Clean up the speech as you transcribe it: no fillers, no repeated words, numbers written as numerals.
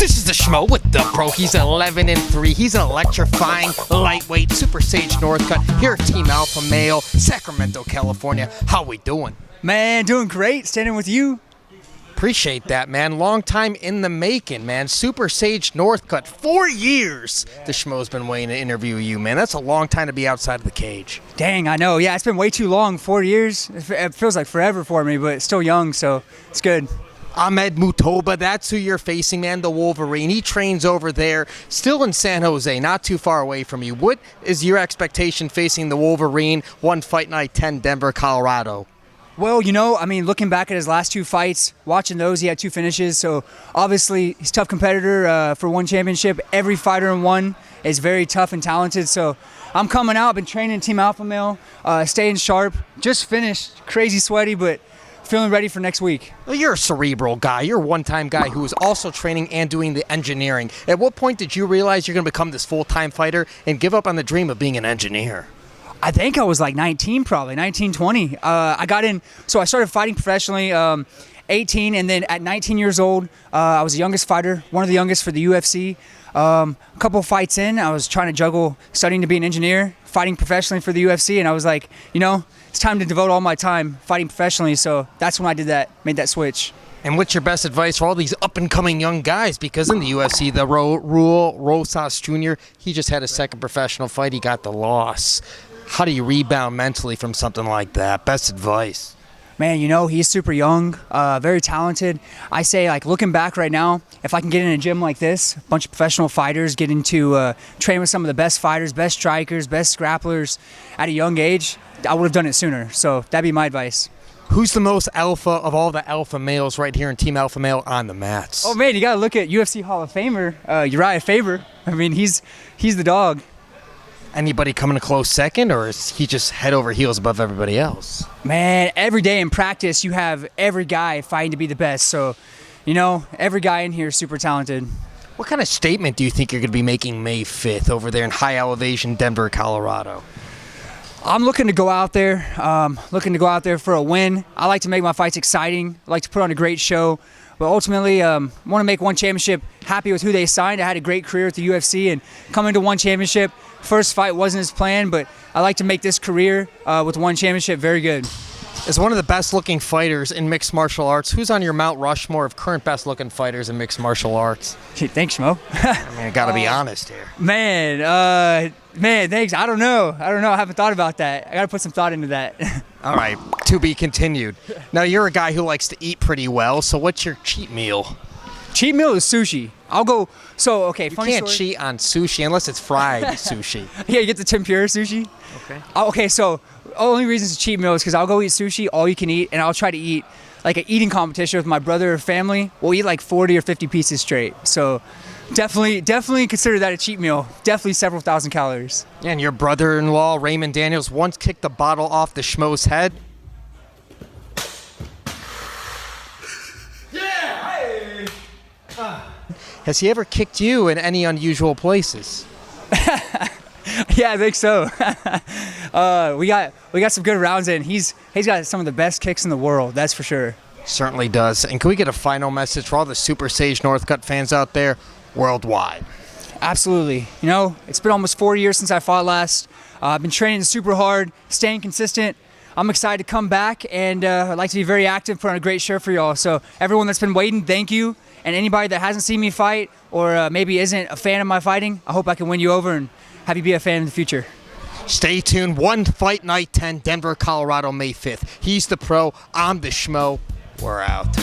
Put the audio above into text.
This is the Schmo with the Pro. He's 11-3. He's an electrifying lightweight Super Sage Northcutt here at Team Alpha Male, Sacramento, California. How we doing? Man, doing great. Standing with you. Appreciate that, man. Long time in the making, man. Super Sage Northcutt. 4 years the Schmo's been waiting to interview you, man. That's a long time to be outside of the cage. Dang, I know. Yeah, it's been way too long. 4 years. It feels like forever for me, but still young, so it's good. Ahmed Mutoba, that's who you're facing, man, the Wolverine. He trains over there, still in San Jose, not too far away from you. What is your expectation facing the Wolverine, one fight night, 10, Denver, Colorado? Well, looking back at his last two fights, watching those, he had two finishes. So obviously, he's a tough competitor for one championship. Every fighter in one is very tough and talented. So I'm coming out, been training Team Alpha Male, staying sharp. Just finished, crazy sweaty, but feeling ready for next week. Well, you're a cerebral guy. You're a one-time guy who is also training and doing the engineering. At what point did you realize you're going to become this full-time fighter and give up on the dream of being an engineer? I think I was like 19, probably 19, 20. I got in, so I started fighting professionally 18, and then at 19 years old, I was the youngest fighter, one of the youngest for the UFC. A couple of fights in, I was trying to juggle studying to be an engineer, fighting professionally for the UFC, and I was like, it's time to devote all my time fighting professionally, so that's when I did that, made that switch. And what's your best advice for all these up-and-coming young guys? Because in the UFC, the Raul Rosas Jr., he just had his second professional fight. He got the loss. How do you rebound mentally from something like that? Best advice. Man, he's super young, very talented. I say, looking back right now, if I can get in a gym like this, a bunch of professional fighters, get into train with some of the best fighters, best strikers, best grapplers at a young age, I would have done it sooner. So that'd be my advice. Who's the most alpha of all the alpha males right here in Team Alpha Male on the mats? Oh, man, you got to look at UFC Hall of Famer, Uriah Faber. I mean, he's the dog. Anybody coming a close second, or is he just head over heels above everybody else? Man, every day in practice, you have every guy fighting to be the best. So, every guy in here is super talented. What kind of statement do you think you're going to be making May 5th over there in high elevation Denver, Colorado? I'm looking to go out there, for a win. I like to make my fights exciting. I like to put on a great show. But ultimately, want to make one championship happy with who they signed. I had a great career at the UFC, and coming to one championship, first fight wasn't as planned, but I like to make this career with one championship very good. As one of the best-looking fighters in mixed martial arts, who's on your Mount Rushmore of current best-looking fighters in mixed martial arts? Thanks, Schmo. I got to be honest here. Man, thanks. I don't know. I haven't thought about that. I got to put some thought into that. All right, to be continued. Now, you're a guy who likes to eat pretty well, so what's your cheat meal? Cheat meal is sushi. I'll go. So, okay, you funny can't story. cheat on sushi unless it's fried sushi. Yeah, you get the tempura sushi. Okay. Okay, so only reason it's a cheat meal is because I'll go eat sushi, all you can eat, and I'll try to eat like an eating competition with my brother or family. We'll eat like 40 or 50 pieces straight. So definitely consider that a cheat meal. Definitely several thousand calories. And your brother-in-law, Raymond Daniels, once kicked the bottle off the Schmo's head. Has he ever kicked you in any unusual places? Yeah, I think so. We got some good rounds in. He's got some of the best kicks in the world, that's for sure. Certainly does. And can we get a final message for all the Super Sage Northcutt fans out there worldwide? Absolutely. It's been almost 4 years since I fought last. I've been training super hard, staying consistent. I'm excited to come back, and I'd like to be very active, put on a great show for y'all. So everyone that's been waiting, thank you. And anybody that hasn't seen me fight or maybe isn't a fan of my fighting, I hope I can win you over and have you be a fan in the future. Stay tuned. One fight night, 10, Denver, Colorado, May 5th. He's the Pro. I'm the Schmo. We're out.